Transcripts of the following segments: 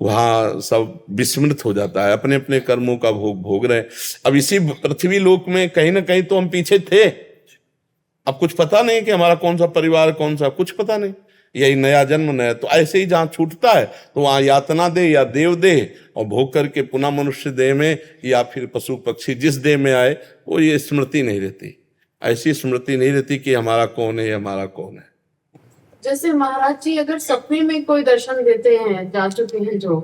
वहां सब विस्मृत हो जाता है, अपने अपने कर्मों का भोग भोग रहे हैं। अब इसी पृथ्वी लोक में कहीं ना कहीं तो हम पीछे थे, अब कुछ पता नहीं कि हमारा कौन सा परिवार, कौन सा, कुछ पता नहीं, यही नया जन्म नया। तो ऐसे ही जहां छूटता है तो वहां यातना दे या देव दे, और भोग करके पुनः मनुष्य देह में या फिर पशु पक्षी जिस देह में आए, वो ये स्मृति नहीं रहती, ऐसी स्मृति नहीं रहती कि हमारा कौन है, हमारा कौन है। जैसे महाराज जी अगर सपने में कोई दर्शन देते हैं, जा चुके हैं जो,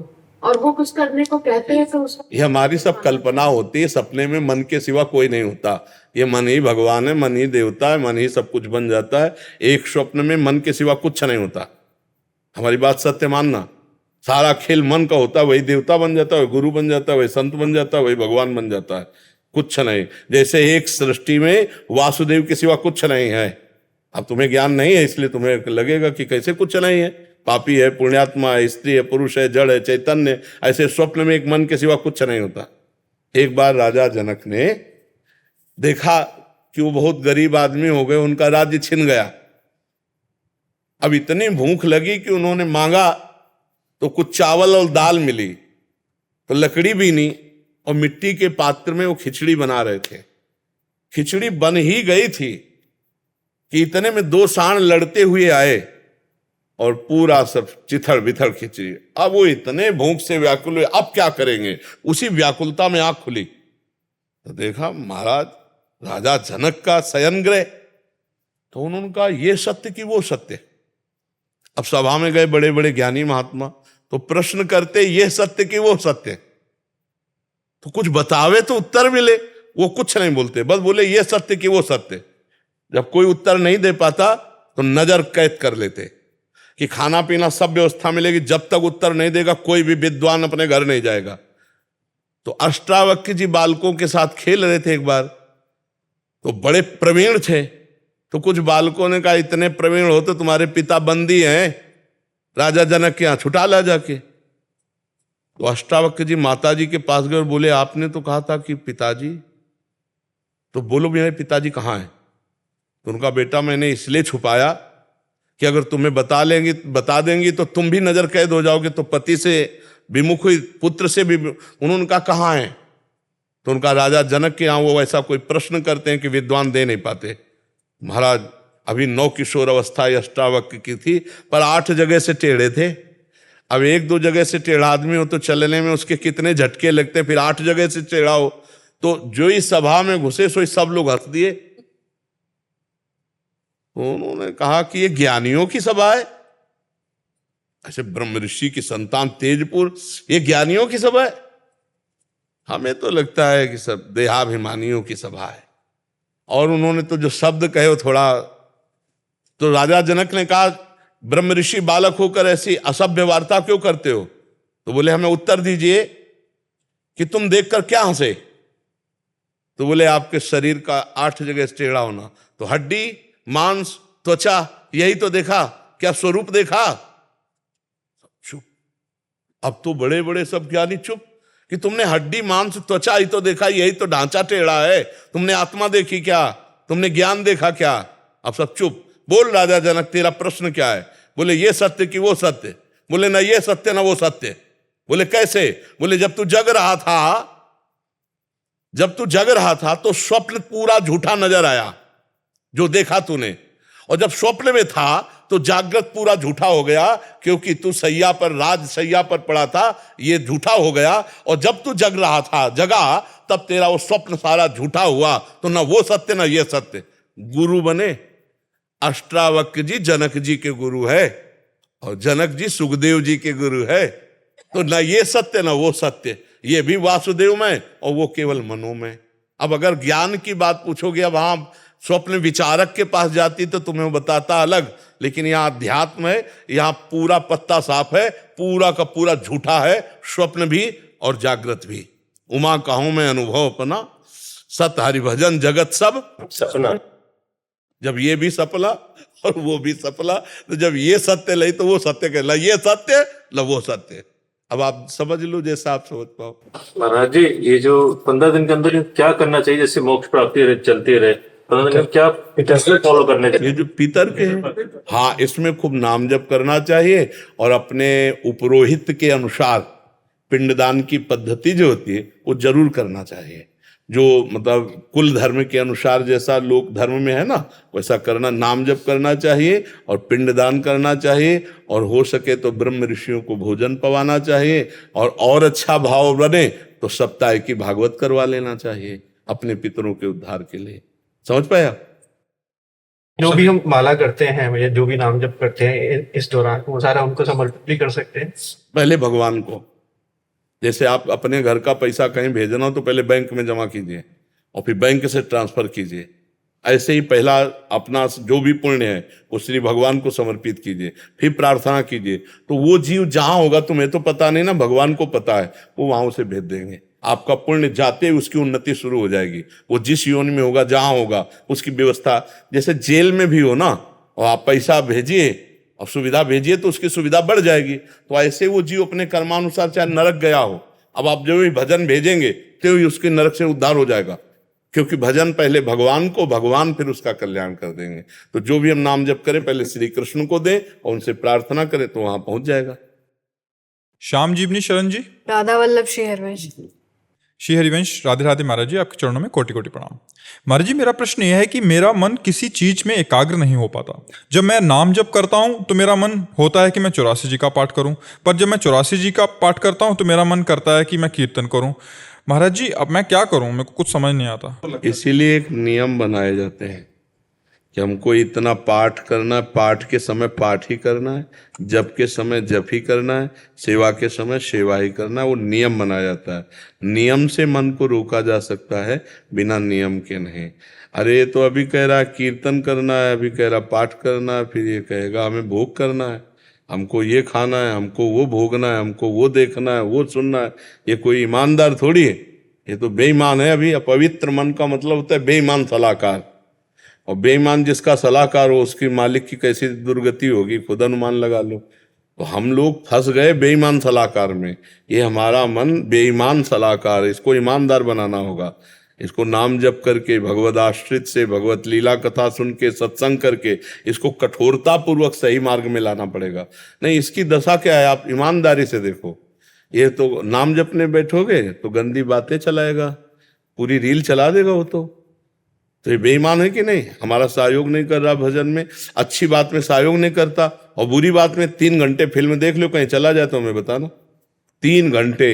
और वो कुछ करने को कहते हैं, तो उसको ये हमारी सब कल्पना होती है। सपने में मन के सिवा कोई नहीं होता, ये मन ही भगवान है, मन ही देवता है, मन ही सब कुछ बन जाता है। एक स्वप्न में मन के सिवा कुछ नहीं होता, हमारी बात सत्य मानना। सारा खेल मन का होता है, वही देवता बन जाता है, वही गुरु बन जाता है, वही संत बन जाता है, वही भगवान बन जाता है, कुछ नहीं। जैसे एक सृष्टि में वासुदेव के सिवा कुछ नहीं है। अब तुम्हें ज्ञान नहीं है इसलिए तुम्हें लगेगा कि कैसे कुछ नहीं है, पापी है, पुण्यात्मा है, स्त्री है, पुरुष है, जड़ है, चैतन्य। ऐसे स्वप्न में एक मन के सिवा कुछ नहीं होता। एक बार राजा जनक ने देखा कि वो बहुत गरीब आदमी हो गए, उनका राज्य छिन गया। अब इतनी भूख लगी कि उन्होंने मांगा तो कुछ चावल और दाल मिली, तो लकड़ी भी नहीं, और मिट्टी के पात्र में वो खिचड़ी बना रहे थे। खिचड़ी बन ही गई थी कि इतने में 2 सांड लड़ते हुए आए और पूरा सब चिथड़ बिथड़ खिचड़ी। अब वो इतने भूख से व्याकुल हुए, अब क्या करेंगे। उसी व्याकुलता में आंख खुली तो देखा महाराज राजा जनक का शयन गृह। तो उन्होंने कहा ये सत्य कि वो सत्य। अब सभा में गए बड़े बड़े ज्ञानी महात्मा, तो प्रश्न करते ये सत्य कि वो सत्य, तो कुछ बतावे तो उत्तर मिले। वो कुछ नहीं बोलते, बस बोले ये सत्य कि वो सत्य। जब कोई उत्तर नहीं दे पाता तो नजर कैद कर लेते कि खाना पीना सब व्यवस्था मिलेगी, जब तक उत्तर नहीं देगा कोई भी विद्वान अपने घर नहीं जाएगा। तो अष्टावक्र जी बालकों के साथ खेल रहे थे एक बार, तो बड़े प्रवीण थे। तो कुछ बालकों ने कहा इतने प्रवीण हो तो तुम्हारे पिता बंदी हैं, राजा जनक के यहां छुटा ला जाके। तो अष्टावक्र जी माता जी के पास गए और बोले आपने तो कहा था कि पिताजी, तो बोलो मेरे पिताजी कहाँ हैं। तो उनका बेटा मैंने इसलिए छुपाया कि अगर तुम्हें बता देंगी तो तुम भी नजर कैद हो जाओगे, तो पति से विमुख हुई, पुत्र से भी। उन्होंने कहा कहाँ हैं। तो उनका राजा जनक के यहाँ वो ऐसा कोई प्रश्न करते हैं कि विद्वान दे नहीं पाते। महाराज अभी 9 किशोर अवस्था अष्टावक्र की थी, पर 8 जगह से टेढ़े थे। अब 1-2 जगह से टेढ़ा आदमी हो तो चलने में उसके कितने झटके लगते, फिर 8 जगह से टेढ़ा हो। तो जो ही सभा में घुसे सो सब लोग हंस दिए। तो उन्होंने कहा कि ये ज्ञानियों की सभा है, ऐसे ब्रह्म ऋषि की संतान तेजपुर, ये ज्ञानियों की सभा है। हमें तो लगता है कि सब देहाभिमानियों की सभा है। और उन्होंने तो जो शब्द कहे वो थोड़ा, तो राजा जनक ने कहा ब्रह्म ऋषि बालक होकर ऐसी असभ्य वार्ता क्यों करते हो। तो बोले हमें उत्तर दीजिए कि तुम देखकर क्या हंसे। तो बोले आपके शरीर का 8 जगह से टेढ़ा होना। तो हड्डी, मांस, त्वचा, यही तो देखा, क्या स्वरूप देखा। चुप। अब तो बड़े बड़े सब ज्ञानी चुप कि तुमने हड्डी, मांस, त्वचा ही तो देखा, यही तो ढांचा टेढ़ा है। तुमने आत्मा देखी क्या, तुमने ज्ञान देखा क्या। अब सब चुप। बोल राजा जनक तेरा प्रश्न क्या है। बोले ये सत्य कि वो सत्य। बोले ना ये सत्य ना वो सत्य। बोले कैसे। बोले जब तू जग रहा था तो स्वप्न पूरा झूठा नजर आया जो देखा तूने, और जब स्वप्न में था तो जागृत पूरा झूठा हो गया, क्योंकि तू सैया पर, राज सैया पर पड़ा था, ये झूठा हो गया। और जब तू जगा तब तेरा वो स्वप्न सारा झूठा हुआ। तो ना वो सत्य ना ये सत्य। गुरु बने अष्टावक्र जी जनक जी के गुरु है, और जनक जी सुखदेव जी के गुरु है। तो ना ये सत्य ना वो सत्य, ये भी वासुदेव में और वो केवल मनो में। अब अगर ज्ञान की बात पूछोगे, अब वहां स्वप्न विचारक के पास जाती तो तुम्हें वो बताता अलग, लेकिन यहाँ अध्यात्म है, यहाँ पूरा पत्ता साफ है, पूरा का पूरा झूठा है, स्वप्न भी और जागृत भी। उमा कहूं मैं अनुभव अपना, सत हरिभजन जगत सब सपना। जब ये भी सपला और वो भी सपला, तो जब ये सत्य लई तो वो सत्य कहला, ये सत्य ल वो सत्य। अब आप समझ लो जैसा आप समझ पाओ। महाराज जी ये जो 15 दिन के अंदर क्या करना चाहिए जैसे मोक्ष प्राप्ति चलती रहे, तो क्या कैसे फॉलो करने चाहिए? ये जो पितर के हैं, हाँ, इसमें खूब नाम जप करना चाहिए और अपने उपरोहित के अनुसार पिंडदान की पद्धति जो होती है वो जरूर करना चाहिए। जो मतलब कुल धर्म के अनुसार जैसा लोक धर्म में है ना, वैसा करना, नाम जप करना चाहिए और पिंडदान करना चाहिए, और हो सके तो ब्रह्म ऋषियों को भोजन पवाना चाहिए, और अच्छा भाव बने तो सप्ताह की भागवत करवा लेना चाहिए अपने पितरों के उद्धार के लिए। समझ पाया? जो भी हम माला करते हैं या जो भी नाम जप करते हैं इस दौरान, वो सारा उनको समर्पित भी कर सकते हैं? पहले भगवान को, जैसे आप अपने घर का पैसा कहीं भेजना हो तो पहले बैंक में जमा कीजिए और फिर बैंक से ट्रांसफर कीजिए। ऐसे ही पहला अपना जो भी पुण्य है वो श्री भगवान को समर्पित कीजिए, फिर प्रार्थना कीजिए। तो वो जीव जहां होगा, तुम्हें तो पता नहीं ना, भगवान को पता है, वो वहां उसे भेज देंगे। आपका पुण्य जाते ही उसकी उन्नति शुरू हो जाएगी। वो जिस योनि में होगा, जहां होगा, उसकी व्यवस्था, जैसे जेल में भी हो ना, और आप पैसा भेजिए और सुविधा भेजिए तो उसकी सुविधा बढ़ जाएगी। तो ऐसे वो जीव अपने कर्मानुसार चाहे नरक गया हो, अब आप जो भी भजन भेजेंगे तो ही उसके नरक से उद्धार हो जाएगा, क्योंकि भजन पहले भगवान को, भगवान फिर उसका कल्याण कर देंगे। तो जो भी हम नाम जप करें पहले श्री कृष्ण को दें और उनसे प्रार्थना करें तो वहां पहुंच जाएगा। श्याम जीवनी शरण जी। राधा वल्लभ श्री हरिवंश। श्री हरिवंश, राधे राधे महाराज जी, आपके चरणों में कोटि कोटि प्रणाम। महाराज जी, मेरा प्रश्न यह है कि मेरा मन किसी चीज में एकाग्र नहीं हो पाता। जब मैं नाम जप करता हूं तो मेरा मन होता है कि मैं 84 जी का पाठ करूं, पर जब मैं 84 जी का पाठ करता हूं तो मेरा मन करता है कि मैं कीर्तन करूं। महाराज जी, अब मैं क्या करूं? मेरे को कुछ समझ नहीं आता। इसीलिए एक नियम बनाए जाते हैं कि हमको इतना पाठ करना है, पाठ के समय पाठ ही करना है, जप के समय जप ही करना है, सेवा के समय सेवा ही करना है। वो नियम बनाया जाता है। नियम से मन को रोका जा सकता है, बिना नियम के नहीं। अरे तो अभी कह रहा कीर्तन करना है, अभी कह रहा पाठ करना है, फिर ये कहेगा हमें भोग करना है, हमको ये खाना है, हमको वो भोगना है, हमको वो देखना है, वो सुनना है। ये कोई ईमानदार थोड़ी है, ये तो बेईमान है। अभी अपवित्र मन का मतलब होता है बेईमान सलाहकार, और बेईमान जिसका सलाहकार हो उसकी मालिक की कैसी दुर्गति होगी, खुद अनुमान लगा लो। तो हम लोग फंस गए बेईमान सलाहकार में। ये हमारा मन बेईमान सलाहकार है, इसको ईमानदार बनाना होगा। इसको नाम जप करके, भगवद आश्रित से, भगवत लीला कथा सुन के, सत्संग करके इसको कठोरता पूर्वक सही मार्ग में लाना पड़ेगा। नहीं, इसकी दशा क्या है आप ईमानदारी से देखो। ये तो नाम जपने बैठोगे तो गंदी बातें चलाएगा, पूरी रील चला देगा वो। तो ये बेईमान है कि नहीं? हमारा सहयोग नहीं कर रहा भजन में, अच्छी बात में सहयोग नहीं करता, और बुरी बात में 3 घंटे फिल्म देख लो, कहीं चला जाए तो हमें बताना। 3 घंटे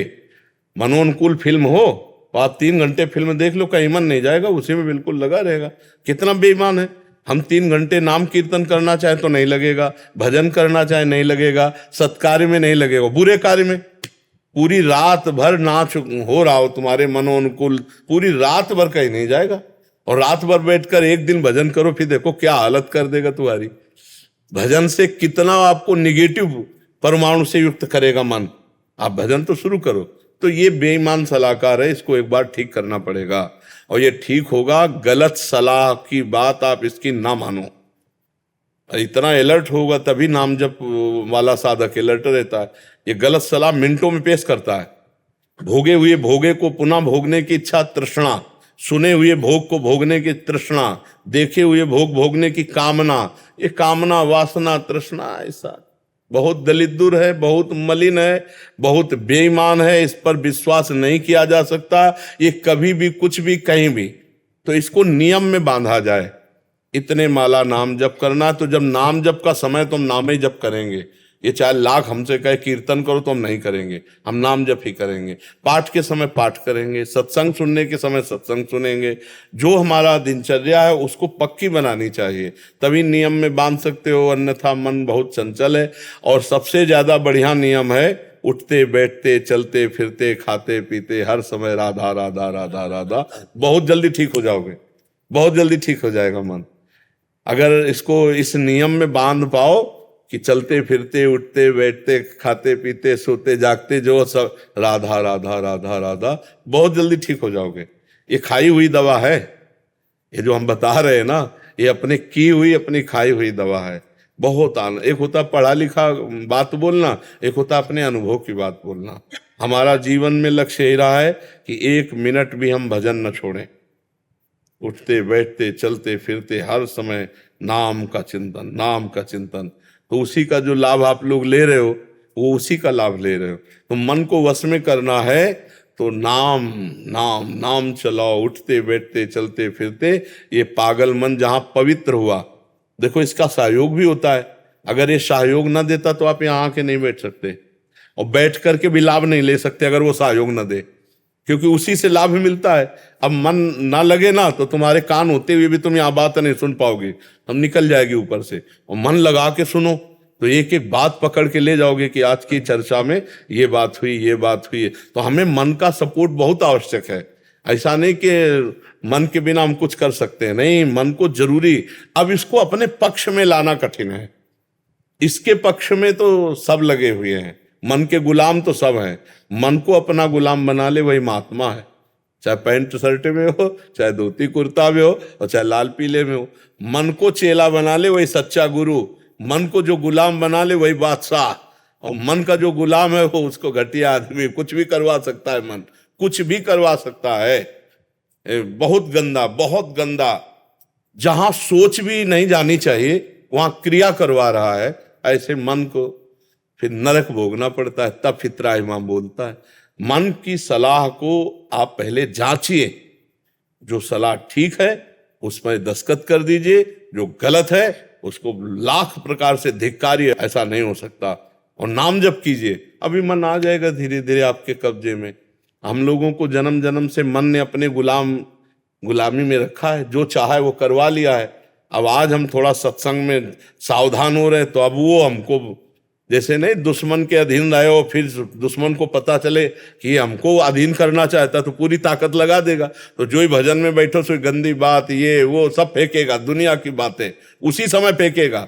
मनोनुकूल फिल्म हो तो आप 3 घंटे फिल्म देख लो, कहीं मन नहीं जाएगा, उसी में बिल्कुल लगा रहेगा। कितना बेईमान है। हम 3 घंटे नाम कीर्तन करना चाहे तो नहीं लगेगा, भजन करना चाहे नहीं लगेगा, सत्कार्य में नहीं लगेगा, बुरे कार्य में पूरी रात भर नाच हो रहा हो तुम्हारे मनोनुकूल, पूरी रात भर कहीं नहीं जाएगा। और रात भर बैठकर एक दिन भजन करो, फिर देखो क्या हालत कर देगा तुम्हारी। भजन से कितना आपको निगेटिव परमाणु से युक्त करेगा मन। आप भजन तो शुरू करो। तो ये बेईमान सलाहकार है, इसको एक बार ठीक करना पड़ेगा, और ये ठीक होगा। गलत सलाह की बात आप इसकी ना मानो। इतना अलर्ट होगा तभी नाम जप वाला साधक अलर्ट रहता है। ये गलत सलाह मिनटों में पेश करता है। भोगे हुए भोगे को पुनः भोगने की इच्छा, तृष्णा, सुने हुए भोग को भोगने की तृष्णा, देखे हुए भोग भोगने की कामना, ये कामना, वासना, तृष्णा ऐसा बहुत दलिद्दुर है, बहुत मलिन है, बहुत बेईमान है। इस पर विश्वास नहीं किया जा सकता, ये कभी भी कुछ भी कहीं भी। तो इसको नियम में बांधा जाए। इतने माला नाम जप करना, तो जब नाम जप का समय तो हम नाम ही जप करेंगे। ये चाहे लाख हमसे कहे कीर्तन करो तो हम नहीं करेंगे, हम नाम जप ही करेंगे। पाठ के समय पाठ करेंगे, सत्संग सुनने के समय सत्संग सुनेंगे। जो हमारा दिनचर्या है उसको पक्की बनानी चाहिए, तभी नियम में बांध सकते हो, अन्यथा मन बहुत चंचल है। और सबसे ज्यादा बढ़िया नियम है उठते बैठते चलते फिरते खाते पीते हर समय राधा राधा राधा राधा। बहुत जल्दी ठीक हो जाओगे, बहुत जल्दी ठीक हो जाएगा मन। अगर इसको इस नियम में बांध पाओ कि चलते फिरते उठते बैठते खाते पीते सोते जागते जो सब राधा राधा राधा राधा, बहुत जल्दी ठीक हो जाओगे। ये खाई हुई दवा है, ये जो हम बता रहे हैं ना, ये अपने की हुई अपनी खाई हुई दवा है। बहुत आनंद। एक होता पढ़ा लिखा बात बोलना, एक होता अपने अनुभव की बात बोलना। हमारा जीवन में लक्ष्य यही रहा है कि 1 मिनट भी हम भजन न छोड़ें, उठते बैठते चलते फिरते हर समय नाम का चिंतन, नाम का चिंतन। तो उसी का जो लाभ आप लोग ले रहे हो वो उसी का लाभ ले रहे हो। तो मन को वश में करना है तो नाम नाम नाम चलाओ, उठते बैठते चलते फिरते। ये पागल मन जहां पवित्र हुआ, देखो इसका सहयोग भी होता है। अगर ये सहयोग ना देता तो आप यहाँ आके नहीं बैठ सकते, और बैठ करके भी लाभ नहीं ले सकते अगर वो सहयोग ना दे, क्योंकि उसी से लाभ मिलता है। अब मन ना लगे ना तो तुम्हारे कान होते हुए भी तुम यहाँ बात नहीं सुन पाओगे, हम निकल जाएगी ऊपर से। और मन लगा के सुनो तो एक एक बात पकड़ के ले जाओगे कि आज की चर्चा में ये बात हुई, ये बात हुई। तो हमें मन का सपोर्ट बहुत आवश्यक है। ऐसा नहीं कि मन के बिना हम कुछ कर सकते हैं, नहीं, मन को जरूरी। अब इसको अपने पक्ष में लाना कठिन है, इसके पक्ष में तो सब लगे हुए हैं, मन के गुलाम तो सब हैं। मन को अपना गुलाम बना ले वही महात्मा है, चाहे पैंट शर्ट में हो, चाहे धोती कुर्ता में हो, और चाहे लाल पीले में हो। मन को चेला बना ले वही सच्चा गुरु, मन को जो गुलाम बना ले वही बादशाह। और मन का जो गुलाम है वो उसको घटिया आदमी, कुछ भी करवा सकता है, मन कुछ भी करवा सकता है। बहुत गंदा, बहुत गंदा। जहां सोच भी नहीं जानी चाहिए वहां क्रिया करवा रहा है। ऐसे मन को फिर नरक भोगना पड़ता है। तब फितरा इमाम बोलता है मन की सलाह को आप पहले जांचिए, जो सलाह ठीक है उसमें दस्तखत कर दीजिए, जो गलत है उसको लाख प्रकार से धिक्कारिए। ऐसा नहीं हो सकता। और नाम जप कीजिए, अभी मन आ जाएगा धीरे धीरे आपके कब्जे में। हम लोगों को जन्म जन्म से मन ने अपने गुलामी में रखा है, जो चाहा है वो करवा लिया है। अब आज हम थोड़ा सत्संग में सावधान हो रहे हैं तो अब वो हमको, जैसे नहीं दुश्मन के अधीन रहे हो, फिर दुश्मन को पता चले कि हमको अधीन करना चाहता तो पूरी ताकत लगा देगा। तो जो ही भजन में बैठो सो गंदी बात ये वो सब फेंकेगा, दुनिया की बातें उसी समय फेंकेगा।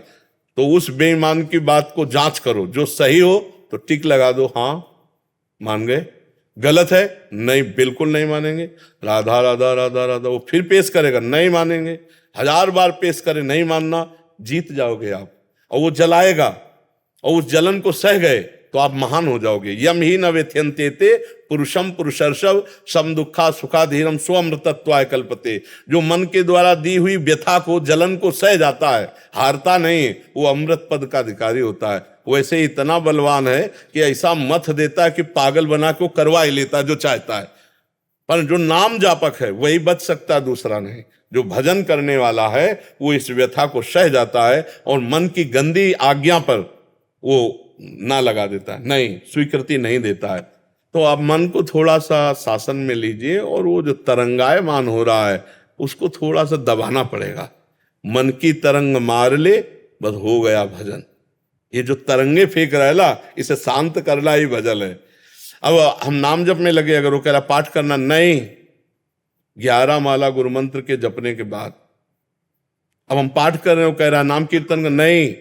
तो उस बेईमान की बात को जांच करो, जो सही हो तो टिक लगा दो, हाँ मान गए, गलत है नहीं, बिल्कुल नहीं मानेंगे। राधा राधा राधा राधा वो फिर पेश करेगा, नहीं मानेंगे, 1000 बार पेश करे, नहीं मानना, जीत जाओगे आप। और वो जलाएगा, और उस जलन को सह गए तो आप महान हो जाओगे। यम ही न व्यथ्यन्ते पुरुषम पुरुषर्षव सम दुखा सुखाधीरम स्वमृतत्वाय कल्पते। जो मन के द्वारा दी हुई व्यथा को, जलन को सह जाता है, हारता नहीं, वो अमृत पद का अधिकारी होता है। वैसे ही इतना बलवान है कि ऐसा मत देता है कि पागल बना के करवा ही लेता है जो चाहता है। पर जो नाम जापक है वही बच सकता है, दूसरा नहीं। जो भजन करने वाला है वो इस व्यथा को सह जाता है और मन की गंदी आज्ञा पर वो ना लगा देता है, नहीं, स्वीकृति नहीं देता है। तो आप मन को थोड़ा सा शासन में लीजिए, और वो जो तरंगायमान हो रहा है उसको थोड़ा सा दबाना पड़ेगा। मन की तरंग मार ले, बस हो गया भजन। ये जो तरंगे फेंक रहा है ना, इसे शांत करना ही भजन है। अब हम नाम जप में लगे, अगर वो कह रहा पाठ करना, नहीं, 11 माला गुरु मंत्र के जपने के बाद अब हम पाठ कर रहे हो, कह रहा नाम कीर्तन का, नहीं,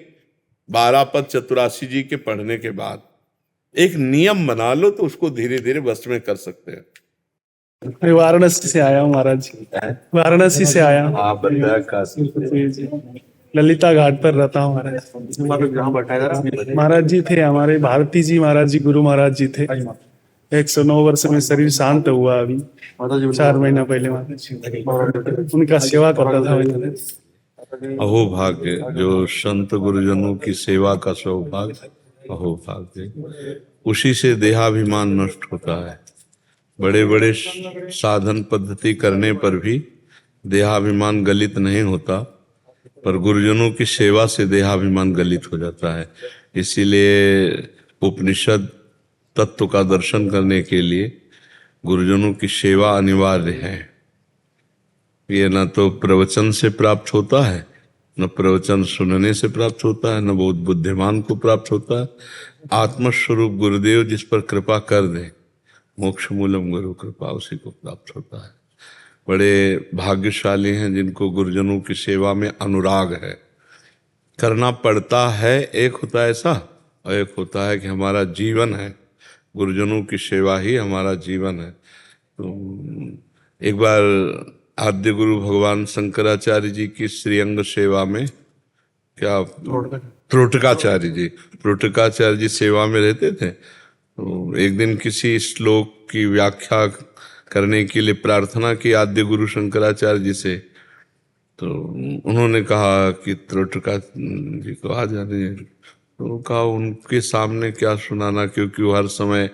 12 पद चतुरासी जी के पढ़ने के बाद एक नियम बना लो तो उसको धीरे धीरे बस में कर सकते हैं। मैं वाराणसी से आया हूँ महाराज जी, वाराणसी से आया हूँ। ललिता घाट पर रहता हूँ महाराज। महाराज जी थे हमारे, भारती जी महाराज जी, गुरु महाराज जी थे। 109 वर्ष में शरीर शांत हुआ अभी 4 महीना पहले। महाराज जी उनका सेवा करता था। अहो भाग्य, जो संत गुरुजनों की सेवा का सौभाग्य, अहो भाग्य। उसी से देहाभिमान नष्ट होता है। बड़े बड़े साधन पद्धति करने पर भी देहाभिमान गलित नहीं होता, पर गुरुजनों की सेवा से देहाभिमान गलित हो जाता है। इसीलिए उपनिषद तत्व का दर्शन करने के लिए गुरुजनों की सेवा अनिवार्य है। ये न तो प्रवचन से प्राप्त होता है, न प्रवचन सुनने से प्राप्त होता है, न बहुत बुद्धिमान को प्राप्त होता है। आत्मस्वरूप गुरुदेव जिस पर कृपा कर दे, मोक्ष मूलम गुरु कृपा, उसी को प्राप्त होता है। बड़े भाग्यशाली हैं जिनको गुरुजनों की सेवा में अनुराग है। करना पड़ता है, एक होता है ऐसा, और एक होता है कि हमारा जीवन है, गुरुजनों की सेवा ही हमारा जीवन है। तो एक बार आद्य गुरु भगवान शंकराचार्य जी की श्रीअंग सेवा में, क्या त्रोटकाचार्य जी सेवा में रहते थे। तो एक दिन किसी श्लोक की व्याख्या करने के लिए प्रार्थना की आद्य गुरु शंकराचार्य जी से। तो उन्होंने कहा कि त्रोटका जी को आ जाने, तो कहा उनके सामने क्या सुनाना, क्योंकि वो हर समय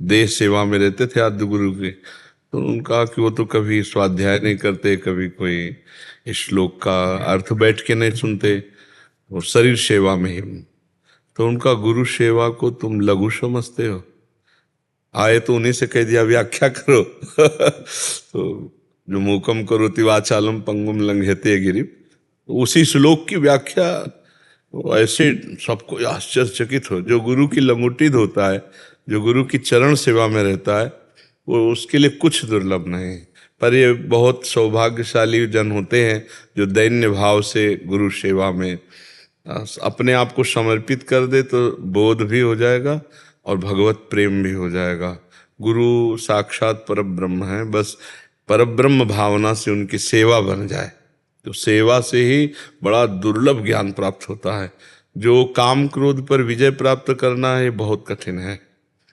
देश सेवा में रहते थे आद्य गुरु के। तो उन्होंने कहा कि वो तो कभी स्वाध्याय नहीं करते, कभी कोई श्लोक का अर्थ बैठ के नहीं सुनते, और शरीर सेवा में ही। तो उनका गुरु सेवा को तुम लघु समझते हो? आए तो उन्हीं से कह दिया व्याख्या करो। तो जो मूकम करोति वाचालम पंगुम लंघयते गिरिम, उसी श्लोक की व्याख्या वो ऐसे सबको आश्चर्यचकित हो। जो गुरु की लंगोटी धोता है, जो गुरु की चरण सेवा में रहता है, वो उसके लिए कुछ दुर्लभ नहीं। पर ये बहुत सौभाग्यशाली जन होते हैं जो दैन्य भाव से गुरु सेवा में अपने आप को समर्पित कर दे, तो बोध भी हो जाएगा और भगवत प्रेम भी हो जाएगा। गुरु साक्षात परब्रह्म है, बस परब्रह्म भावना से उनकी सेवा बन जाए, तो सेवा से ही बड़ा दुर्लभ ज्ञान प्राप्त होता है। जो काम क्रोध पर विजय प्राप्त करना है बहुत कठिन है,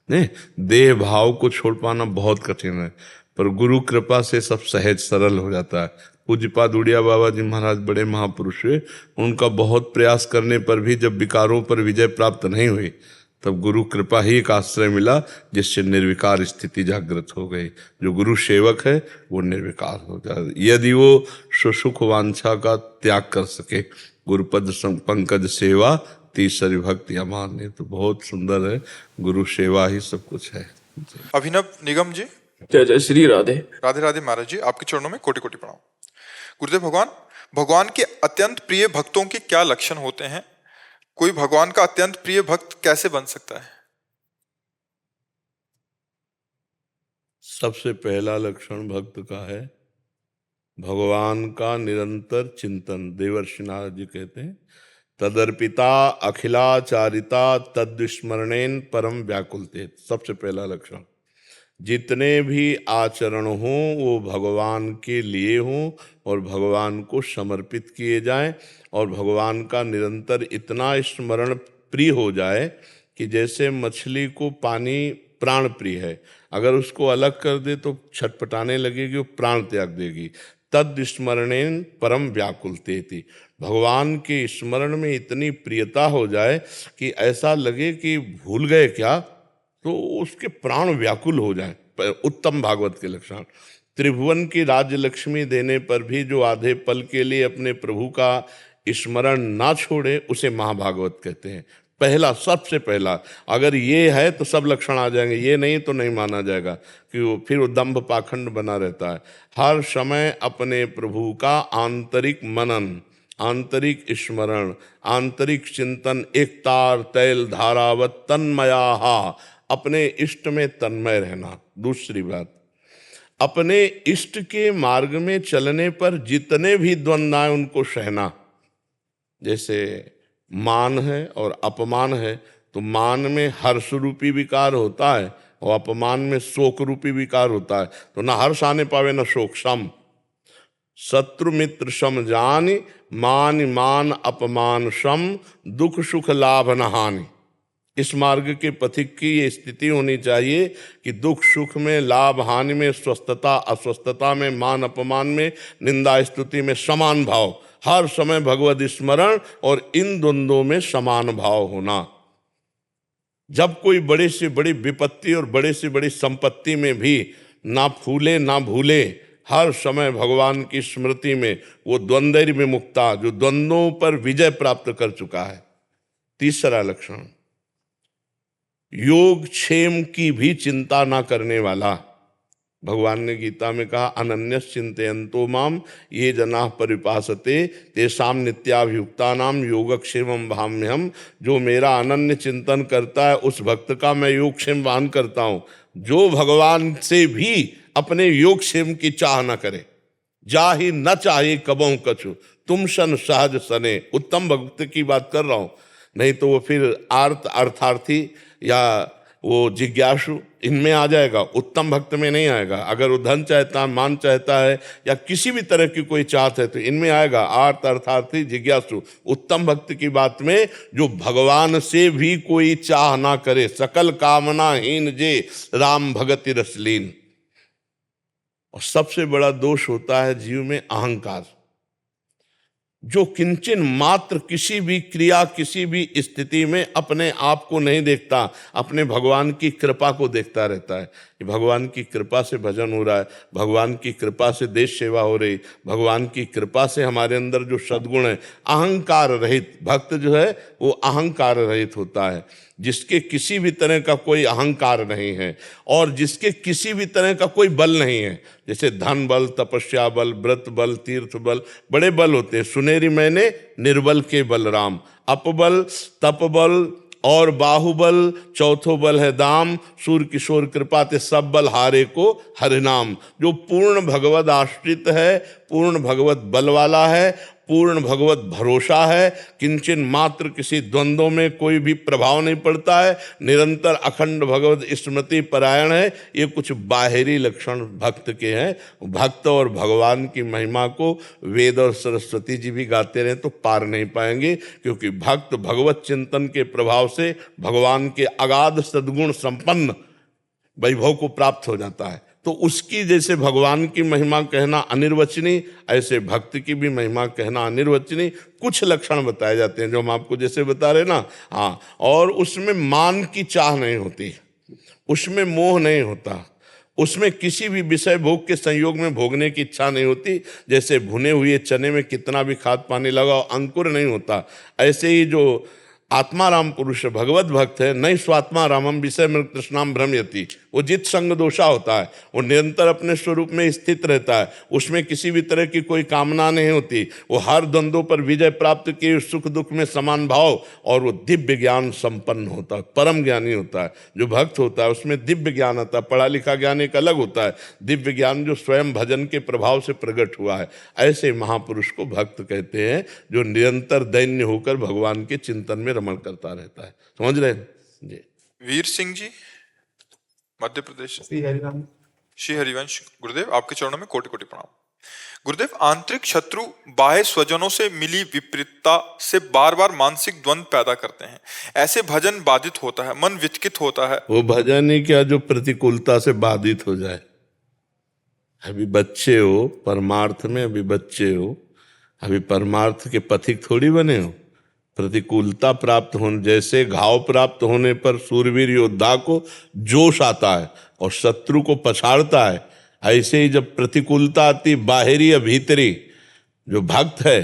नहीं, देह भाव को छोड़ पाना बहुत कठिन है, पर गुरु कृपा से सब सहज सरल हो जाता है। पूज्यपाद उड़िया बाबा जी महाराज बड़े महापुरुष हुए, उनका बहुत प्रयास करने पर भी जब विकारों पर विजय प्राप्त नहीं हुई, तब गुरु कृपा ही एक आश्रय मिला जिससे निर्विकार स्थिति जागृत हो गई। जो गुरु सेवक है वो निर्विकार हो जाए, यदि वो सुसुख वांछा का त्याग कर सके। गुरुपद पंकज सेवा तीसरी भक्ति अमान्य, तो बहुत सुंदर है, गुरु सेवा ही सब कुछ है। अभिनव निगम जी। जय जय श्री राधे। राधे राधे महाराज जी, आपके चरणों में कोटि कोटि प्रणाम। गुरुदेव भगवान के अत्यंत प्रिय भक्तों के क्या लक्षण होते हैं? कोई भगवान का अत्यंत प्रिय भक्त कैसे बन सकता है? सबसे पहला लक्षण भक्त का है भगवान का निरंतर चिंतन। देवर्षि नारद जी कहते हैं तदर्पिता अखिलाचारिता तद्विस्मरणेन परम व्याकुलते। सबसे पहला लक्षण, जितने भी आचरण हों वो भगवान के लिए हों और भगवान को समर्पित किए जाएं, और भगवान का निरंतर इतना स्मरण प्रिय हो जाए कि जैसे मछली को पानी प्राण प्रिय है, अगर उसको अलग कर दे तो छटपटाने लगेगी, वो प्राण त्याग देगी। तद स्मरणेन परम व्याकुलतेति, भगवान के स्मरण में इतनी प्रियता हो जाए कि ऐसा लगे कि भूल गए क्या, तो उसके प्राण व्याकुल हो जाए। उत्तम भागवत के लक्षण। त्रिभुवन की राज्य लक्ष्मी देने पर भी जो आधे पल के लिए अपने प्रभु का स्मरण ना छोड़े, उसे महाभागवत कहते हैं। पहला, सबसे पहला, अगर ये है तो सब लक्षण आ जाएंगे, ये नहीं तो नहीं माना जाएगा, कि वो फिर वो दंभ पाखंड बना रहता है। हर समय अपने प्रभु का आंतरिक मनन, आंतरिक स्मरण, आंतरिक चिंतन, एक तार तैल धारावत तन्मयाहा, अपने इष्ट में तन्मय रहना। दूसरी बात, अपने इष्ट के मार्ग में चलने पर जितने भी द्वंद्व आए उनको सहना। जैसे मान है और अपमान है, तो मान में हर्ष रूपी विकार होता है और अपमान में शोक रूपी विकार होता है, तो ना हर्ष आने पावे ना शोक। सम शत्रु मित्र सम जानि, मान मान अपमान सम, दुख सुख लाभ न हानि। इस मार्ग के पथिक की ये स्थिति होनी चाहिए कि दुख सुख में, लाभ हानि में, स्वस्थता अस्वस्थता में, मान अपमान में, निंदा स्तुति में समान भाव, हर समय भगवत स्मरण और इन द्वंद्वों में समान भाव होना। जब कोई बड़े से बड़ी विपत्ति और बड़े से बड़ी संपत्ति में भी ना फूले ना भूले, हर समय भगवान की स्मृति में, वो द्वंद्व विमुक्ता, जो द्वंद्वों पर विजय प्राप्त कर चुका है। तीसरा लक्षण, योग क्षेम की भी चिंता ना करने वाला। भगवान ने गीता में कहा अनन्यस चिंतयन्तो माम ये जनाः परिपासते तेषां नित्याभियुक्तानां योगक्षेमं भाम्यहम्। जो मेरा अनन्य चिंतन करता है उस भक्त का मैं योगक्षेम वाहन करता हूँ। जो भगवान से भी अपने योगक्षेम की चाह न करे, जाहि न चाहे कबहु कछु, तुम सन सहज सने। उत्तम भक्त की बात कर रहा हूँ, नहीं तो वो फिर अर्थार्थी या वो जिज्ञासु इनमें आ जाएगा, उत्तम भक्त में नहीं आएगा। अगर वो धन चाहता है, मान चाहता है, या किसी भी तरह की कोई चाहत है, तो इनमें आएगा अर्थार्थी जिज्ञासु। उत्तम भक्त की बात में जो भगवान से भी कोई चाह ना करे, सकल कामनाहीन जे राम भगति रसलीन। और सबसे बड़ा दोष होता है जीव में अहंकार। जो किंचन मात्र किसी भी क्रिया, किसी भी स्थिति में अपने आप को नहीं देखता, अपने भगवान की कृपा को देखता रहता है कि भगवान की कृपा से भजन हो रहा है, भगवान की कृपा से देश सेवा हो रही, भगवान की कृपा से हमारे अंदर जो सद्गुण है, अहंकार रहित भक्त जो है वो अहंकार रहित होता है, जिसके किसी भी तरह का कोई अहंकार नहीं है और जिसके किसी भी तरह का कोई बल नहीं है। जैसे धन बल, तपस्या बल, व्रत बल, तीर्थ बल, बड़े बल होते हैं। सुनेरी मैंने निर्बल के बलराम, अपबल, तप बल और बाहुबल, चौथो बल है दाम, सूर किशोर कृपा ते सब बल हारे को हरिनाम। जो पूर्ण भगवत आश्रित है, पूर्ण भगवत बल वाला है, पूर्ण भगवत भरोसा है, किंचन मात्र किसी द्वंद्व में कोई भी प्रभाव नहीं पड़ता है, निरंतर अखंड भगवत स्मृति परायण है, ये कुछ बाहरी लक्षण भक्त के हैं। भक्त और भगवान की महिमा को वेद और सरस्वती जी भी गाते रहे तो पार नहीं पाएंगे, क्योंकि भक्त भगवत चिंतन के प्रभाव से भगवान के अगाध सद्गुण संपन्न वैभव को प्राप्त हो जाता है। तो उसकी जैसे भगवान की महिमा कहना अनिर्वचनीय, ऐसे भक्त की भी महिमा कहना अनिर्वचनीय। कुछ लक्षण बताए जाते हैं जो हम आपको जैसे बता रहे ना, हाँ, और उसमें मान की चाह नहीं होती, उसमें मोह नहीं होता, उसमें किसी भी विषय भोग के संयोग में भोगने की इच्छा नहीं होती। जैसे भुने हुए चने में कितना भी खाद पानी लगाओ अंकुर नहीं होता, ऐसे ही जो आत्माराम पुरुष भगवत भक्त है, नहीं स्वात्मा रामम विषय में कृष्णाम भ्रमयति, वो जित संग दोषा होता है, वो निरंतर अपने स्वरूप में स्थित रहता है, उसमें किसी भी तरह की कोई कामना नहीं होती, वो हर द्वंद्वों पर विजय प्राप्त किए, सुख दुख में समान भाव, और वो दिव्य ज्ञान संपन्न होता है, परम ज्ञानी होता है। जो भक्त होता है उसमें दिव्य ज्ञान आता है, पढ़ा लिखा ज्ञान एक अलग होता है, दिव्य ज्ञान जो स्वयं भजन के प्रभाव से प्रकट हुआ है। ऐसे महापुरुष को भक्त कहते हैं, जो निरंतर दैन्य होकर भगवान के चिंतन में रमण करता रहता है। समझ रहे हैं जी। वीर सिंह जी, मध्य प्रदेश। श्री हरिराम। श्री हरिवंश गुरुदेव, आपके चरणों में कोटि कोटि प्रणाम। गुरुदेव, आंतरिक शत्रु बाह्य स्वजनों से मिली विपरीतता से बार बार मानसिक द्वंद्व पैदा करते हैं, ऐसे भजन बाधित होता है, मन विचकित होता है। वो भजन ही क्या जो प्रतिकूलता से बाधित हो जाए। अभी बच्चे हो परमार्थ में, अभी बच्चे हो, अभी परमार्थ के पथिक थोड़ी बने हो। प्रतिकूलता प्राप्त होने, जैसे घाव प्राप्त होने पर सूरवीर योद्धा को जोश आता है और शत्रु को पछाड़ता है, ऐसे ही जब प्रतिकूलता आती बाहरी या भीतरी, जो भक्त है